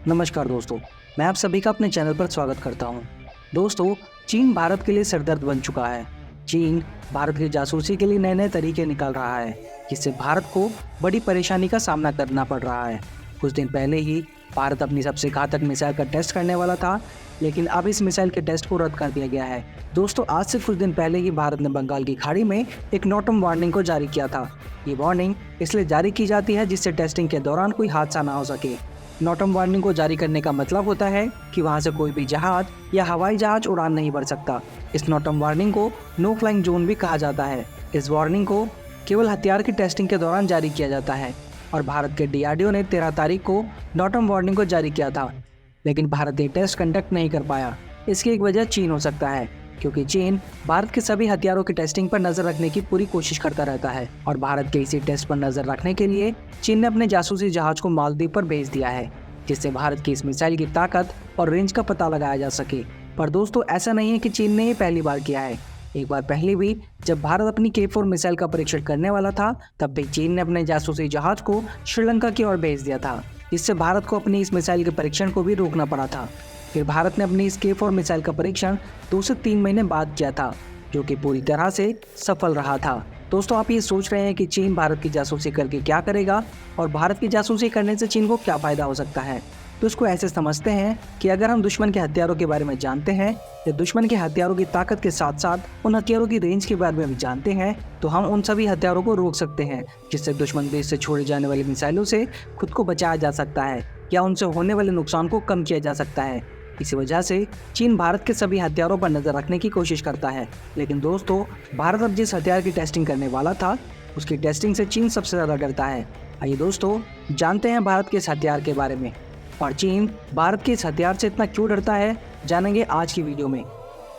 नमस्कार दोस्तों, मैं आप सभी का अपने चैनल पर स्वागत करता हूं। दोस्तों, चीन भारत के लिए सरदर्द बन चुका है। चीन भारत की जासूसी के लिए नए नए तरीके निकाल रहा है, जिससे भारत को बड़ी परेशानी का सामना करना पड़ रहा है। कुछ दिन पहले ही भारत अपनी सबसे घातक मिसाइल का टेस्ट करने वाला था, लेकिन अब इस मिसाइल के टेस्ट को रद्द कर दिया गया है। दोस्तों, आज से कुछ दिन पहले ही भारत ने बंगाल की खाड़ी में एक नॉटम वार्निंग को जारी किया था। ये वार्निंग इसलिए जारी की जाती है जिससे टेस्टिंग के दौरान कोई हादसा ना हो सके। नॉटम वार्निंग को जारी करने का मतलब होता है कि वहां से कोई भी जहाज या हवाई जहाज उड़ान नहीं भर सकता। इस नॉटम वार्निंग को नो फ्लाइंग जोन भी कहा जाता है। इस वार्निंग को केवल हथियार की टेस्टिंग के दौरान जारी किया जाता है और भारत के DRDO ने 13 तारीख को नॉटम वार्निंग को जारी किया था, लेकिन भारत ये टेस्ट कंडक्ट नहीं कर पाया। इसकी एक वजह चीन हो सकता है, क्योंकि चीन भारत के सभी हथियारों की टेस्टिंग पर नजर रखने की पूरी कोशिश करता रहता है और भारत के इसी टेस्ट पर नजर रखने के लिए चीन ने अपने जासूसी जहाज को मालदीव पर भेज दिया है, जिससे भारत की इस मिसाइल की ताकत और रेंज का पता लगाया जा सके। पर दोस्तों, ऐसा नहीं है कि चीन ने ये पहली बार किया है। एक बार पहले भी जब भारत अपनी K4 मिसाइल का परीक्षण करने वाला था, तब भी चीन ने अपने जासूसी जहाज को श्रीलंका की ओर भेज दिया था, जिससे भारत को अपनी इस मिसाइल के परीक्षण को भी रोकना पड़ा था। फिर भारत ने अपनी इस K4 मिसाइल का परीक्षण 2 से 3 महीने बाद किया था, जो कि पूरी तरह से सफल रहा था। दोस्तों, आप ये सोच रहे हैं कि चीन भारत की जासूसी करके क्या करेगा और भारत की जासूसी करने से चीन को क्या फ़ायदा हो सकता है। तो इसको ऐसे समझते हैं कि अगर हम दुश्मन के हथियारों के बारे में जानते हैं या दुश्मन के हथियारों की ताकत के साथ साथ उन हथियारों की रेंज के बारे में भी जानते हैं, तो हम उन सभी हथियारों को रोक सकते हैं, जिससे दुश्मन देश से छोड़े जाने वाली मिसाइलों से खुद को बचाया जा सकता है या उनसे होने वाले नुकसान को कम किया जा सकता है। इसी वजह से चीन भारत के सभी हथियारों पर नजर रखने की कोशिश करता है। लेकिन दोस्तों, भारत अब जिस हथियार की टेस्टिंग करने वाला था, उसकी टेस्टिंग से चीन सबसे ज़्यादा डरता है। आइए दोस्तों, जानते हैं भारत के इस हथियार के बारे में और चीन भारत के इस हथियार से इतना क्यों डरता है, जानेंगे आज की वीडियो में।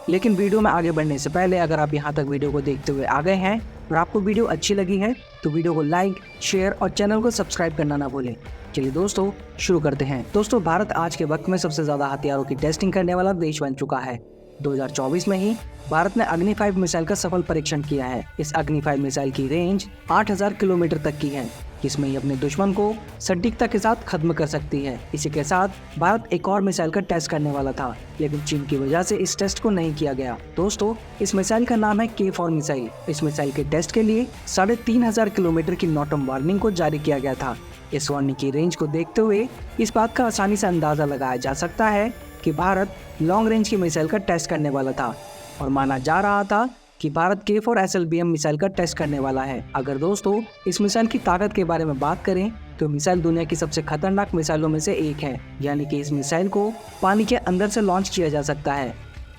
लेकिन वीडियो में आगे बढ़ने से पहले अगर आप यहाँ तक वीडियो को देखते हुए आ गए हैं और आपको वीडियो अच्छी लगी है, तो वीडियो को लाइक, शेयर और चैनल को सब्सक्राइब करना ना भूलें। चलिए दोस्तों, शुरू करते हैं। दोस्तों, भारत आज के वक्त में सबसे ज़्यादा हथियारों की टेस्टिंग करने वाला देश बन चुका है। 2024 में ही भारत ने अग्नि 5 मिसाइल का सफल परीक्षण किया है। इस अग्नि 5 मिसाइल की रेंज 8000 किलोमीटर तक की है, जिसमें ये अपने दुश्मन को सटीकता के साथ खत्म कर सकती है। इसी के साथ भारत एक और मिसाइल का टेस्ट करने वाला था, लेकिन चीन की वजह से इस टेस्ट को नहीं किया गया। दोस्तों, इस मिसाइल का नाम है K4 मिसाइल। इस मिसाइल के टेस्ट के लिए 3500 किलोमीटर की नॉटम वार्निंग को जारी किया गया था। इस वार्निंग की रेंज को देखते हुए इस बात का आसानी से अंदाजा लगाया जा सकता है कि भारत लॉन्ग रेंज की मिसाइल का टेस्ट करने वाला था और माना जा रहा था कि भारत K4 SLBM मिसाइल का टेस्ट करने वाला है। अगर दोस्तों इस मिसाइल की ताकत के बारे में बात करें, तो मिसाइल दुनिया की सबसे खतरनाक मिसाइलों में से एक है, यानी कि इस मिसाइल को पानी के अंदर से लॉन्च किया जा सकता है।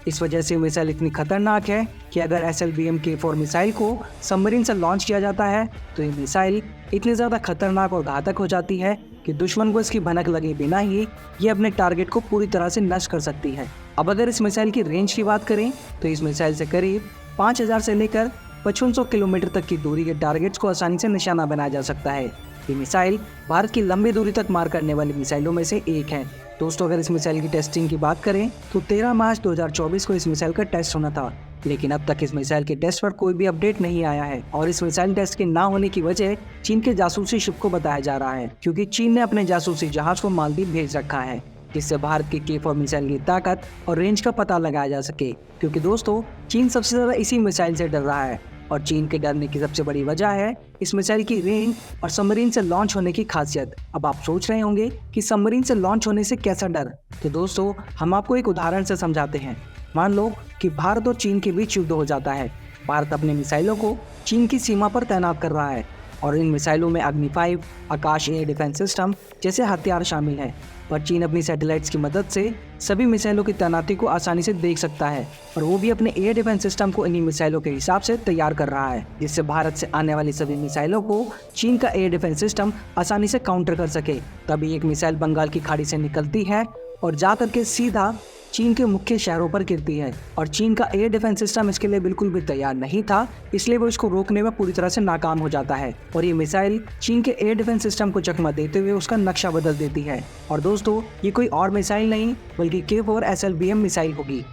इस वजह से मिसाइल इतनी खतरनाक है कि अगर SLBM K4 मिसाइल को सबमरीन से लॉन्च किया जाता है, तो ये मिसाइल इतनी ज़्यादा खतरनाक और घातक हो जाती है कि दुश्मन को इसकी भनक लगे बिना ही ये अपने टारगेट को पूरी तरह से नष्ट कर सकती है। अब अगर इस मिसाइल की रेंज की बात करें, तो इस मिसाइल से करीब 5000 से लेकर 5500 किलोमीटर तक की दूरी के टारगेट्स को आसानी से निशाना बनाया जा सकता है। ये मिसाइल भारत की लंबी दूरी तक मार करने वाली मिसाइलों में से एक है। दोस्तों, अगर इस मिसाइल की टेस्टिंग की बात करें, तो 13 मार्च 2024 को इस मिसाइल का टेस्ट होना था, लेकिन अब तक इस मिसाइल के टेस्ट पर कोई भी अपडेट नहीं आया है और इस मिसाइल टेस्ट के ना होने की वजह चीन के जासूसी शिप को बताया जा रहा है, क्योंकि चीन ने अपने जासूसी जहाज को मालदीव भेज रखा है, जिससे भारत की K4 मिसाइल की ताकत और रेंज का पता लगाया जा सके। क्योंकि दोस्तों, चीन सबसे ज़्यादा इसी मिसाइल से डर रहा है और चीन के डरने की सबसे बड़ी वजह है इस मिसाइल की रेंज और सबमरीन से लॉन्च होने की खासियत। अब आप सोच रहे होंगे कि सबमरीन से लॉन्च होने से कैसा डर, तो दोस्तों हम आपको एक उदाहरण से समझाते हैं। मान लो कि भारत और चीन के बीच युद्ध हो जाता है। भारत अपने मिसाइलों को चीन की सीमा पर तैनात कर रहा है और इन मिसाइलों में अग्नि 5, आकाश एयर डिफेंस सिस्टम जैसे हथियार शामिल हैं। पर चीन अपनी सैटेलाइट्स की मदद से सभी मिसाइलों की तैनाती को आसानी से देख सकता है और वो भी अपने एयर डिफेंस सिस्टम को इन्हीं मिसाइलों के हिसाब से तैयार कर रहा है, जिससे भारत से आने वाली सभी मिसाइलों को चीन का एयर डिफेंस सिस्टम आसानी से काउंटर कर सके। तभी एक मिसाइल बंगाल की खाड़ी से निकलती है और जाकर के सीधा चीन के मुख्य शहरों पर गिरती है और चीन का एयर डिफेंस सिस्टम इसके लिए बिल्कुल भी तैयार नहीं था, इसलिए वो इसको रोकने में पूरी तरह से नाकाम हो जाता है और ये मिसाइल चीन के एयर डिफेंस सिस्टम को चकमा देते हुए उसका नक्शा बदल देती है। और दोस्तों, ये कोई और मिसाइल नहीं बल्कि K4 SLBM मिसाइल होगी।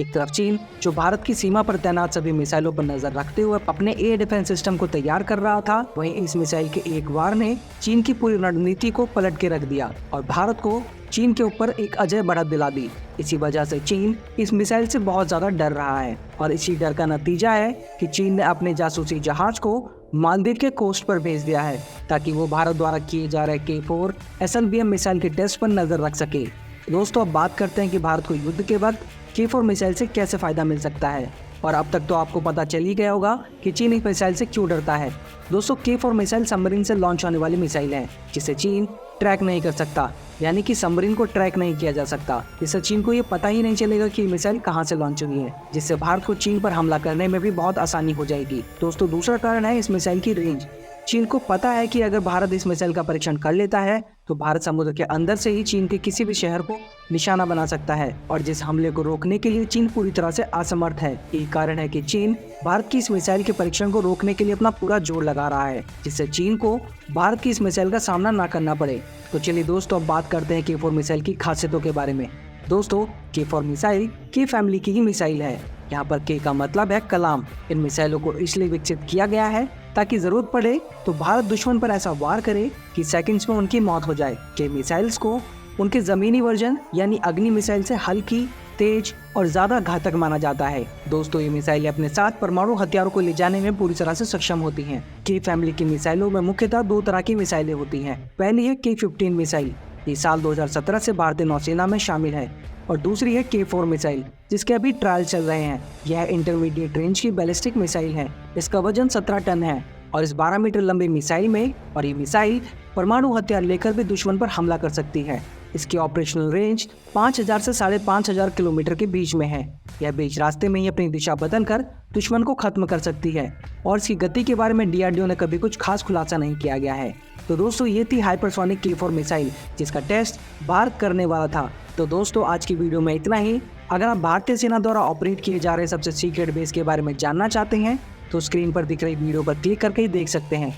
एक तरफ चीन जो भारत की सीमा पर तैनात सभी मिसाइलों पर नजर रखते हुए अपने एयर डिफेंस सिस्टम को तैयार कर रहा था, वहीं इस मिसाइल के एक वार ने चीन की पूरी रणनीति को पलट के रख दिया और भारत को चीन के ऊपर एक अजय बढ़त दिला दी। इसी वजह से चीन इस मिसाइल से बहुत ज़्यादा डर रहा है और इसी डर का नतीजा है कि चीन ने अपने जासूसी जहाज को मालदीव के कोस्ट पर भेज दिया है ताकि वो भारत द्वारा किए जा रहे K4 SLBM मिसाइल के टेस्ट पर नज़र रख सके। दोस्तों, अब बात करते हैं कि भारत को युद्ध के वक्त K4 मिसाइल से कैसे फ़ायदा मिल सकता है। और अब तक तो आपको पता चल ही गया होगा कि चीन इस मिसाइल से क्यों डरता है। दोस्तों, K4 मिसाइल सबमरीन से लॉन्च होने वाली मिसाइल है जिसे चीन ट्रैक नहीं कर सकता, यानी कि सबमरीन को ट्रैक नहीं किया जा सकता। इससे चीन को ये पता ही नहीं चलेगा कि मिसाइल कहां से लॉन्च हुई है, जिससे भारत को चीन पर हमला करने में भी बहुत आसानी हो जाएगी। दोस्तों, दूसरा कारण है इस मिसाइल की रेंज। चीन को पता है कि अगर भारत इस मिसाइल का परीक्षण कर लेता है तो भारत समुद्र के अंदर से ही चीन के किसी भी शहर को निशाना बना सकता है और जिस हमले को रोकने के लिए चीन पूरी तरह से असमर्थ है। यही कारण है कि चीन भारत की इस मिसाइल के परीक्षण को रोकने के लिए अपना पूरा जोर लगा रहा है, जिससे चीन को भारत की इस मिसाइल का सामना ना करना पड़े। तो चलिए दोस्तों, अब बात करते हैं K4 मिसाइल की खासियतों के बारे में। दोस्तों, K4 मिसाइल K फैमिली की ही मिसाइल है। यहाँ पर K का मतलब है कलाम। इन मिसाइलों को इसलिए विकसित किया गया है ताकि जरूरत पड़े तो भारत दुश्मन पर ऐसा वार करे कि सेकंड्स में उनकी मौत हो जाए। K मिसाइल्स को उनके ज़मीनी वर्जन यानी अग्नि मिसाइल से हल्की, तेज और ज़्यादा घातक माना जाता है। दोस्तों, ये मिसाइलें अपने साथ परमाणु हथियारों को ले जाने में पूरी तरह से सक्षम होती हैं। K फैमिली की मिसाइलों में मुख्यतः दो तरह की मिसाइलें होती हैं। पहली है K-15 मिसाइल, ये साल 2017 से भारतीय नौसेना में शामिल है, और दूसरी है K4 मिसाइल जिसके अभी ट्रायल चल रहे हैं। यह इंटरमीडिएट रेंज की बैलिस्टिक मिसाइल है। इसका वजन 17 टन है और इस 12 मीटर लंबी मिसाइल में और ये मिसाइल परमाणु हथियार लेकर भी दुश्मन पर हमला कर सकती है। इसकी ऑपरेशनल रेंज 5000 से 5500 किलोमीटर के बीच में है। यह बीच रास्ते में ही अपनी दिशा बदलकर दुश्मन को खत्म कर सकती है और इसकी गति के बारे में DRDO ने कभी कुछ खास खुलासा नहीं किया गया है। तो दोस्तों, ये थी हाइपरसोनिक K4 मिसाइल जिसका टेस्ट भारत करने वाला था। तो दोस्तों, आज की वीडियो में इतना ही। अगर आप भारतीय सेना द्वारा ऑपरेट किए जा रहे सबसे सीक्रेट बेस के बारे में जानना चाहते हैं तो स्क्रीन पर दिख रही वीडियो पर क्लिक करके ही देख सकते हैं।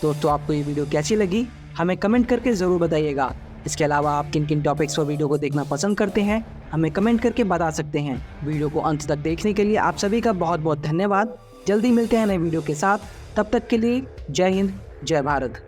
दोस्तों, आपको ये वीडियो कैसी लगी हमें कमेंट करके ज़रूर बताइएगा। इसके अलावा आप किन किन टॉपिक्स पर वीडियो को देखना पसंद करते हैं हमें कमेंट करके बता सकते हैं। वीडियो को अंत तक देखने के लिए आप सभी का बहुत बहुत धन्यवाद। जल्दी मिलते हैं नए वीडियो के साथ, तब तक के लिए जय हिंद, जय भारत।